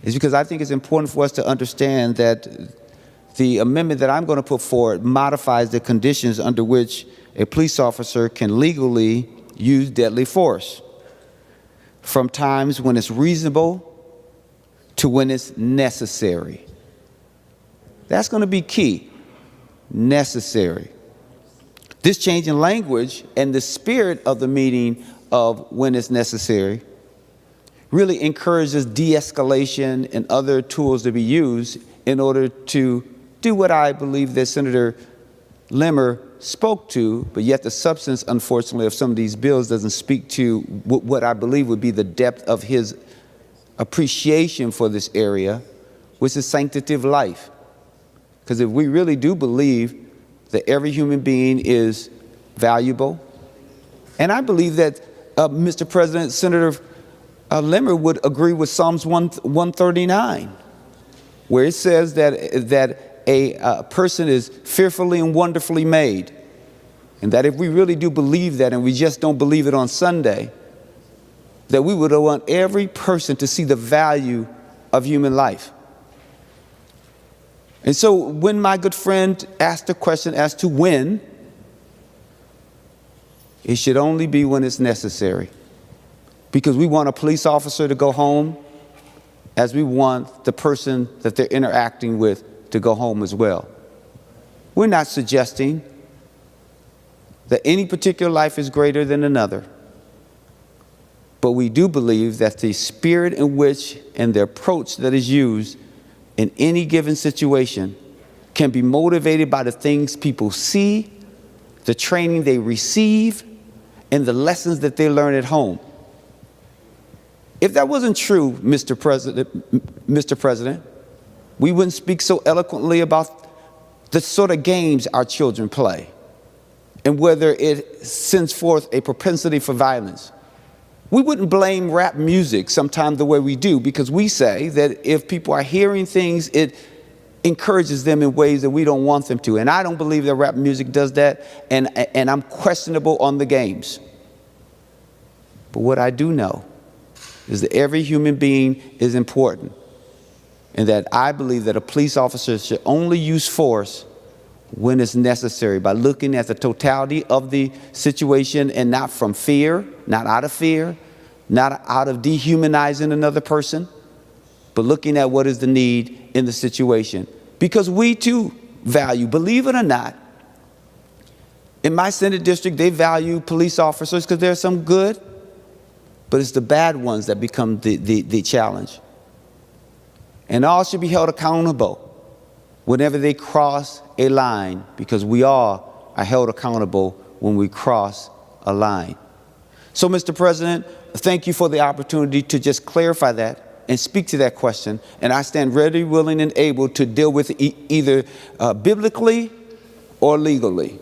is because I think it's important for us to understand that the amendment that I'm going to put forward modifies the conditions under which a police officer can legally use deadly force, from times when it's reasonable to when it's necessary. That's going to be key. Necessary. This change in language and the spirit of the meaning of when it's necessary really encourages de-escalation and other tools to be used in order to do what I believe that Senator Limmer spoke to, but yet the substance, unfortunately, of some of these bills doesn't speak to what I believe would be the depth of his appreciation for this area, which is sanctity of life. Because if we really do believe that every human being is valuable, and I believe that, Mr. President, Senator Limmer would agree with Psalms 139, where it says that a person is fearfully and wonderfully made, and that if we really do believe that and we just don't believe it on Sunday, that we would want every person to see the value of human life. And so when my good friend asked the question as to when, it should only be when it's necessary, because we want a police officer to go home as we want the person that they're interacting with to go home as well. We're not suggesting that any particular life is greater than another, but we do believe that the spirit in which and the approach that is used in any given situation can be motivated by the things people see, the training they receive, and the lessons that they learn at home. If that wasn't true, Mr. President, we wouldn't speak so eloquently about the sort of games our children play and whether it sends forth a propensity for violence. We wouldn't blame rap music sometimes the way we do, because we say that if people are hearing things, it encourages them in ways that we don't want them to. And I don't believe that rap music does that, and I'm questionable on the games. But what I do know is that every human being is important, and that I believe that a police officer should only use force when it's necessary, by looking at the totality of the situation and not from fear, not out of fear, not out of dehumanizing another person, but looking at what is the need in the situation. Because we too value, believe it or not, in my Senate district, they value police officers because there are some good, but it's the bad ones that become the challenge. And all should be held accountable whenever they cross a line, because we all are held accountable when we cross a line. So, Mr. President, thank you for the opportunity to just clarify that and speak to that question. And I stand ready, willing, and able to deal with it either biblically or legally.